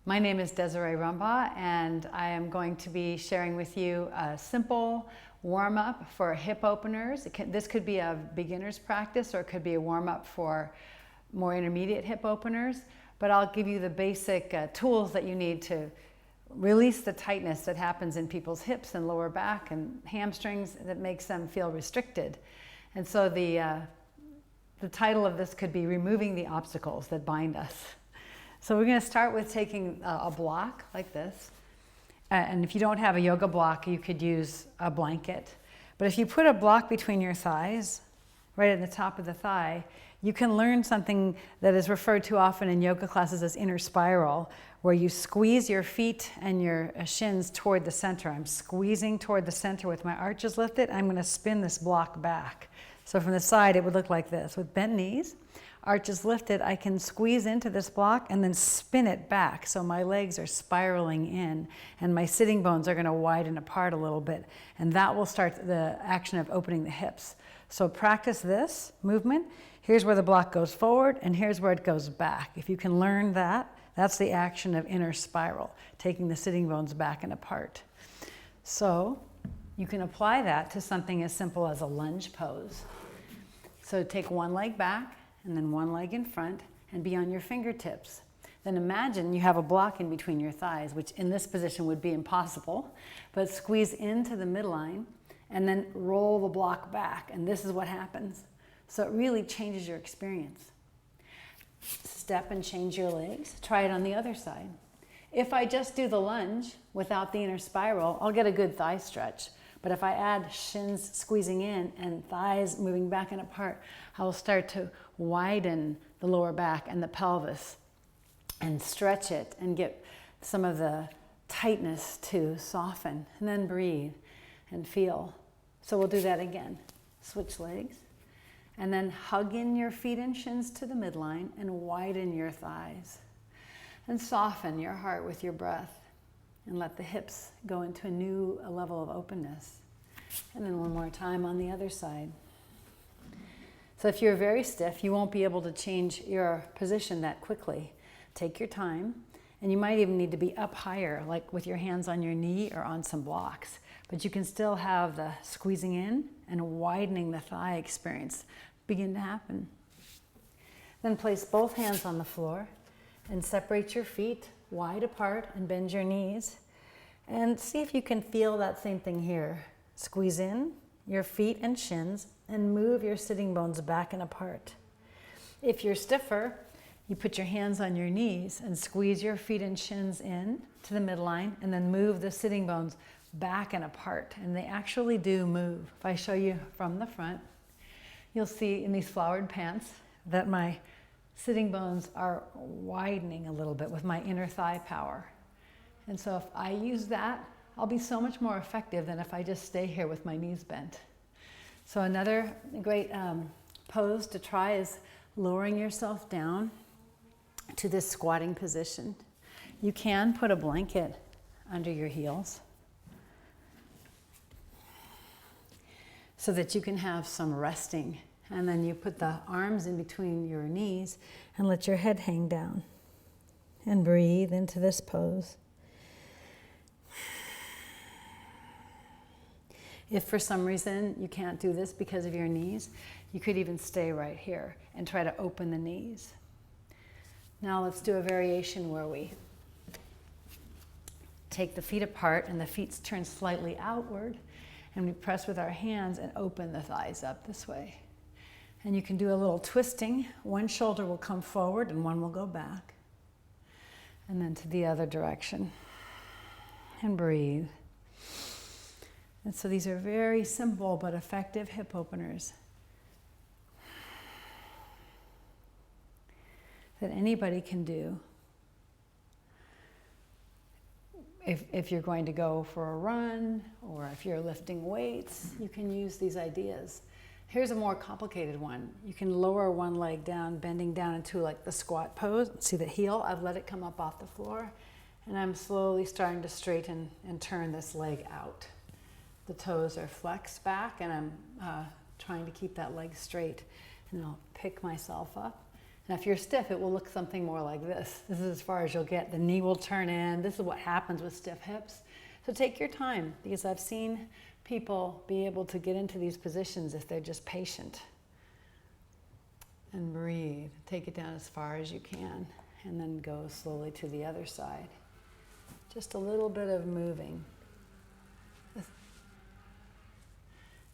My name is Desirée Rumbaugh, and I am going to be sharing with you a simple warm-up for hip openers. This could be a beginner's practice, or it could be a warm-up for more intermediate hip openers, but I'll give you the basic tools that you need to release the tightness that happens in people's hips and lower back and hamstrings that makes them feel restricted. And so the title of this could be Removing the Obstacles That Bind Us. So we're going to start with taking a block like this. And if you don't have a yoga block, you could use a blanket. But if you put a block between your thighs, right at the top of the thigh, you can learn something that is referred to often in yoga classes as inner spiral, where you squeeze your feet and your shins toward the center. I'm squeezing toward the center with my arches lifted. I'm going to spin this block back. So from the side, it would look like this. With bent knees, arches lifted, I can squeeze into this block and then spin it back. So my legs are spiraling in and my sitting bones are going to widen apart a little bit. And that will start the action of opening the hips. So practice this movement. Here's where the block goes forward and here's where it goes back. If you can learn that, that's the action of inner spiral, taking the sitting bones back and apart. So you can apply that to something as simple as a lunge pose. So take one leg back and then one leg in front and be on your fingertips. Then imagine you have a block in between your thighs, which in this position would be impossible, but squeeze into the midline and then roll the block back. And this is what happens. So it really changes your experience. Step and change your legs. Try it on the other side. If I just do the lunge without the inner spiral, I'll get a good thigh stretch. But if I add shins squeezing in and thighs moving back and apart, I will start to widen the lower back and the pelvis and stretch it and get some of the tightness to soften. And then breathe and feel. So we'll do that again. Switch legs. And then hug in your feet and shins to the midline and widen your thighs. And soften your heart with your breath. And let the hips go into a new level of openness. And then one more time on the other side. So if you're very stiff, you won't be able to change your position that quickly. Take your time, and you might even need to be up higher, like with your hands on your knee or on some blocks. But you can still have the squeezing in and widening the thigh experience begin to happen. Then place both hands on the floor and separate your feet wide apart and bend your knees. And see if you can feel that same thing here. Squeeze in your feet and shins and move your sitting bones back and apart. If you're stiffer, you put your hands on your knees and squeeze your feet and shins in to the midline and then move the sitting bones back and apart. And they actually do move. If I show you from the front, you'll see in these flowered pants that my sitting bones are widening a little bit with my inner thigh power. And so if I use that, I'll be so much more effective than if I just stay here with my knees bent. So another great pose to try is lowering yourself down to this squatting position. You can put a blanket under your heels so that you can have some resting. And then you put the arms in between your knees and let your head hang down. And breathe into this pose. If for some reason you can't do this because of your knees, you could even stay right here and try to open the knees. Now let's do a variation where we take the feet apart and the feet turn slightly outward and we press with our hands and open the thighs up this way. And you can do a little twisting. One shoulder will come forward and one will go back. And then to the other direction. And breathe. And so these are very simple but effective hip openers that anybody can do. If you're going to go for a run or if you're lifting weights, you can use these ideas. Here's a more complicated one. You can lower one leg down, bending down into like the squat pose. See the heel? I've let it come up off the floor. And I'm slowly starting to straighten and turn this leg out. The toes are flexed back and I'm trying to keep that leg straight. And I'll pick myself up Now, if you're stiff, it will look something more like this. This is as far as you'll get. The knee will turn in. This is what happens with stiff hips. So take your time, because I've seen people be able to get into these positions if they're just patient. And breathe. Take it down as far as you can, and then go slowly to the other side. Just a little bit of moving.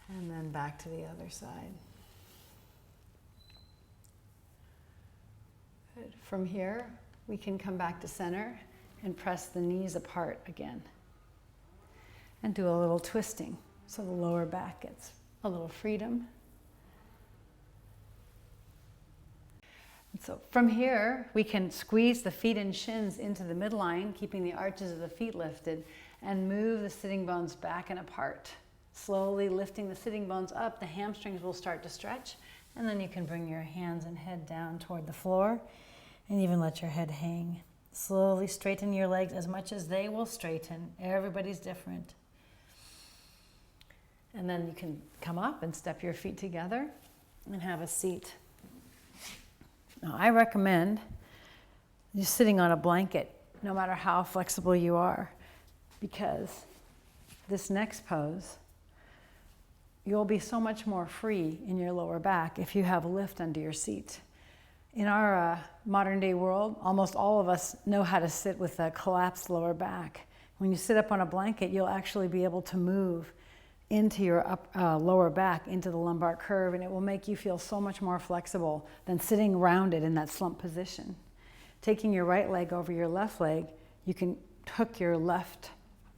And then back to the other side. Good. From here, we can come back to center and press the knees apart again. And do a little twisting, so the lower back gets a little freedom. And so from here, we can squeeze the feet and shins into the midline, keeping the arches of the feet lifted, and move the sitting bones back and apart. Slowly lifting the sitting bones up, the hamstrings will start to stretch, and then you can bring your hands and head down toward the floor, and even let your head hang. Slowly straighten your legs as much as they will straighten. Everybody's different. And then you can come up and step your feet together and have a seat. Now, I recommend just sitting on a blanket, no matter how flexible you are, because this next pose, you'll be so much more free in your lower back if you have a lift under your seat. In our modern day world, almost all of us know how to sit with a collapsed lower back. When you sit up on a blanket, you'll actually be able to move into your lower back, into the lumbar curve, and it will make you feel so much more flexible than sitting rounded in that slump position. Taking your right leg over your left leg, you can hook your left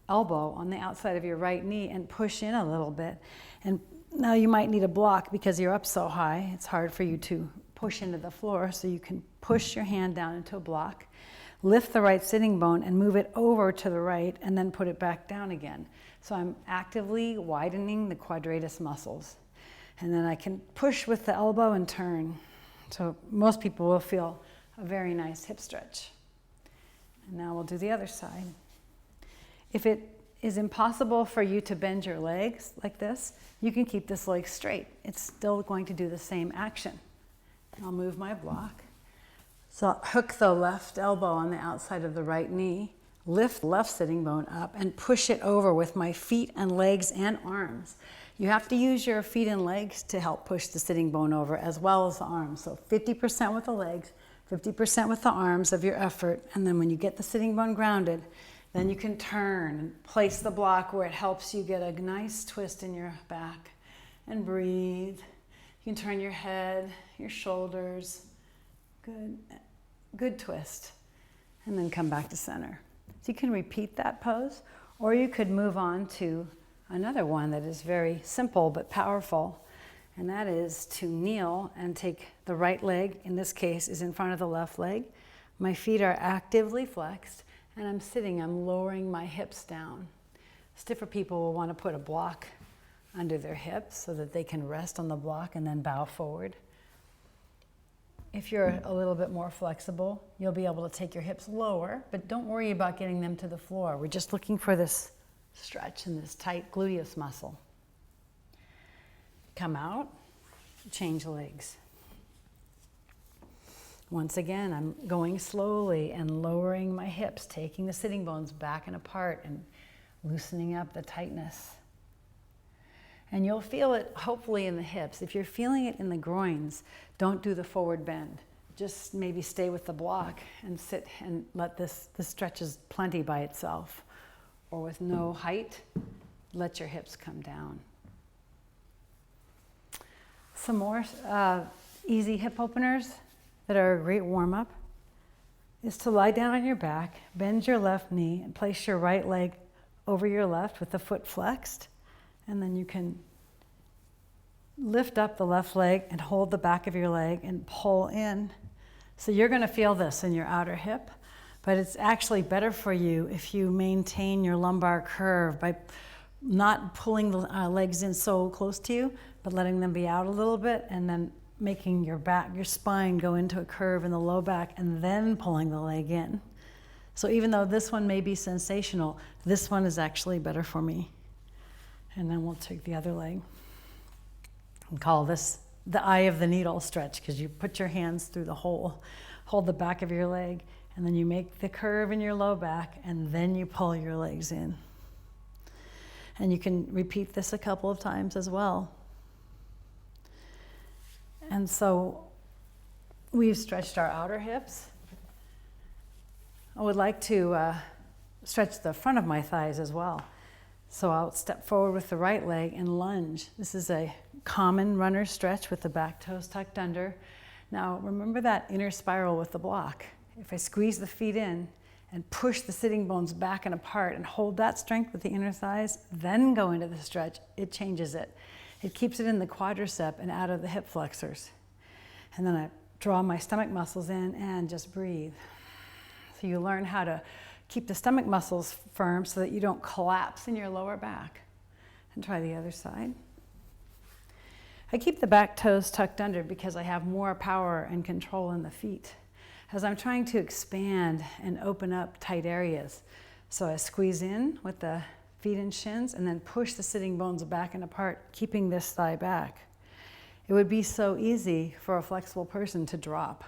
elbow on the outside of your right knee and push in a little bit. And now you might need a block because you're up so high. It's hard for you to push into the floor, so you can push your hand down into a block, lift the right sitting bone and move it over to the right, and then put it back down again. So I'm actively widening the quadratus muscles. And then I can push with the elbow and turn. So most people will feel a very nice hip stretch. And now we'll do the other side. If it is impossible for you to bend your legs like this, you can keep this leg straight. It's still going to do the same action. I'll move my block. So I'll hook the left elbow on the outside of the right knee, lift the left sitting bone up, and push it over with my feet and legs and arms. You have to use your feet and legs to help push the sitting bone over, as well as the arms. So 50% with the legs, 50% with the arms of your effort, and then when you get the sitting bone grounded, then you can turn and place the block where it helps you get a nice twist in your back, and breathe. You can turn your head, your shoulders. Good twist. And then come back to center. So you can repeat that pose, or you could move on to another one that is very simple but powerful, and that is to kneel and take the right leg, in this case, is in front of the left leg. My feet are actively flexed, and I'm sitting, I'm lowering my hips down. Stiffer people will want to put a block under their hips so that they can rest on the block and then bow forward. If you're a little bit more flexible, you'll be able to take your hips lower, but don't worry about getting them to the floor. We're just looking for this stretch in this tight gluteus muscle. Come out, change legs. Once again, I'm going slowly and lowering my hips, taking the sitting bones back and apart and loosening up the tightness. And you'll feel it hopefully in the hips. If you're feeling it in the groins, don't do the forward bend. Just maybe stay with the block and sit and let this stretches plenty by itself. Or with no height, let your hips come down. Some more easy hip openers that are a great warm-up is to lie down on your back, bend your left knee, and place your right leg over your left with the foot flexed. And then you can lift up the left leg and hold the back of your leg and pull in. So you're going to feel this in your outer hip, but it's actually better for you if you maintain your lumbar curve by not pulling the legs in so close to you, but letting them be out a little bit, and then making your back, your spine go into a curve in the low back, and then pulling the leg in. So even though this one may be sensational, this one is actually better for me. And then we'll take the other leg and call this the eye of the needle stretch, because you put your hands through the hole, hold the back of your leg, and then you make the curve in your low back, and then you pull your legs in. And you can repeat this a couple of times as well. And so we've stretched our outer hips. I would like to stretch the front of my thighs as well. So I'll step forward with the right leg and lunge. This is a common runner stretch with the back toes tucked under. Now remember that inner spiral with the block. If I squeeze the feet in and push the sitting bones back and apart and hold that strength with the inner thighs, then go into the stretch, it changes it. It keeps it in the quadricep and out of the hip flexors. And then I draw my stomach muscles in and just breathe. So you learn how to keep the stomach muscles firm so that you don't collapse in your lower back. And try the other side. I keep the back toes tucked under because I have more power and control in the feet as I'm trying to expand and open up tight areas. So I squeeze in with the feet and shins and then push the sitting bones back and apart, keeping this thigh back. It would be so easy for a flexible person to drop,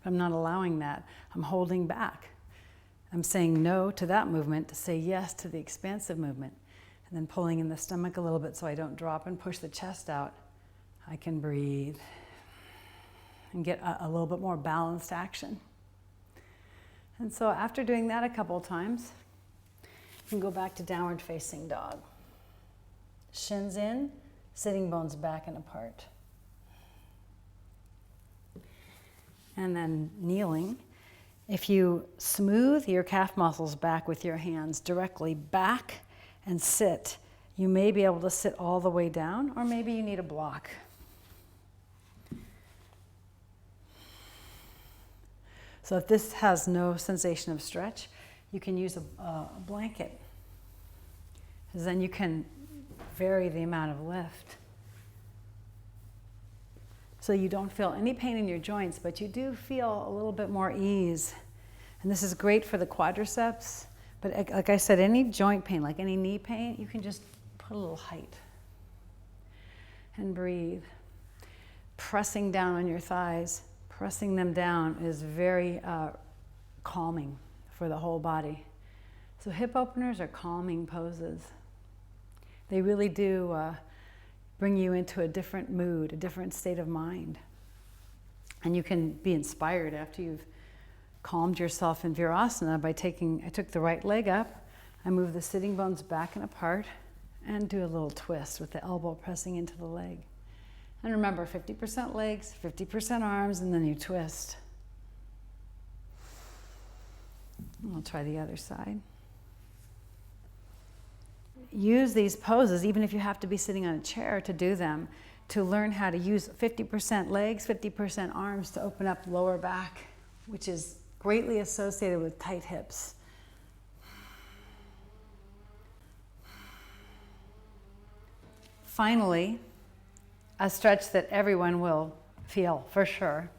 but I'm not allowing that. I'm holding back. I'm saying no to that movement to say yes to the expansive movement, and then pulling in the stomach a little bit so I don't drop and push the chest out. I can breathe and get a little bit more balanced action. And so after doing that a couple of times, you can go back to downward facing dog. Shins in, sitting bones back and apart. And then kneeling. If you smooth your calf muscles back with your hands directly back and sit, you may be able to sit all the way down, or maybe you need a block. So if this has no sensation of stretch, you can use a blanket, because then you can vary the amount of lift. So you don't feel any pain in your joints, but you do feel a little bit more ease. And this is great for the quadriceps, but like I said, any joint pain, like any knee pain, you can just put a little height. And breathe. Pressing down on your thighs, pressing them down is very calming for the whole body. So hip openers are calming poses. They really do bring you into a different mood, a different state of mind. And you can be inspired after you've calmed yourself in Virasana by I took the right leg up, I move the sitting bones back and apart, and do a little twist with the elbow pressing into the leg. And remember, 50% legs, 50% arms, and then you twist. I'll try the other side. Use these poses, even if you have to be sitting on a chair to do them, to learn how to use 50% legs, 50% arms to open up lower back, which is greatly associated with tight hips. Finally, a stretch that everyone will feel for sure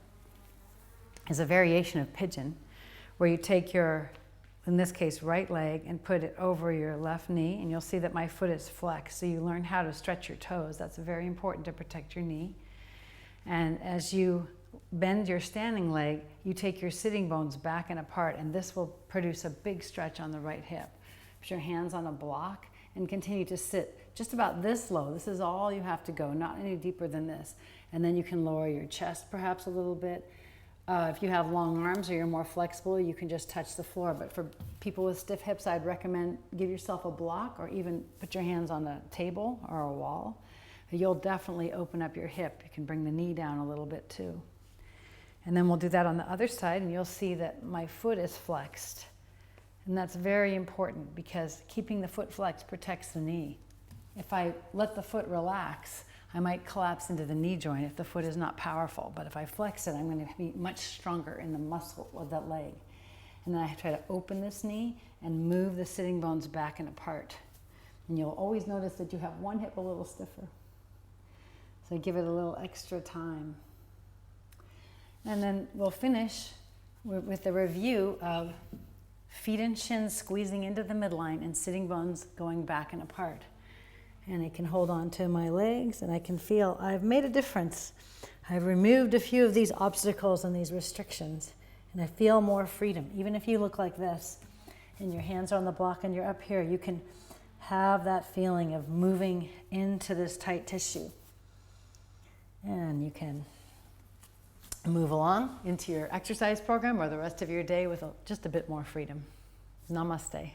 is a variation of pigeon, where you take your, in this case, right leg and put it over your left knee, and you'll see that my foot is flexed, so you learn how to stretch your toes. That's very important to protect your knee. And as you bend your standing leg, you take your sitting bones back and apart, and this will produce a big stretch on the right hip. Put your hands on a block and continue to sit just about this low. This is all you have to go, not any deeper than this. And then you can lower your chest perhaps a little bit. If you have long arms or you're more flexible, you can just touch the floor. But for people with stiff hips, I'd recommend give yourself a block, or even put your hands on a table or a wall. You'll definitely open up your hip. You can bring the knee down a little bit too. And then we'll do that on the other side, and you'll see that my foot is flexed. And that's very important, because keeping the foot flexed protects the knee. If I let the foot relax, I might collapse into the knee joint if the foot is not powerful. But if I flex it, I'm going to be much stronger in the muscle of that leg. And then I try to open this knee and move the sitting bones back and apart. And you'll always notice that you have one hip a little stiffer. So give it a little extra time. And then we'll finish with a review of feet and shins squeezing into the midline and sitting bones going back and apart. And I can hold on to my legs and I can feel I've made a difference. I've removed a few of these obstacles and these restrictions, and I feel more freedom. Even if you look like this and your hands are on the block and you're up here, you can have that feeling of moving into this tight tissue. And you can move along into your exercise program or the rest of your day with just a bit more freedom. Namaste.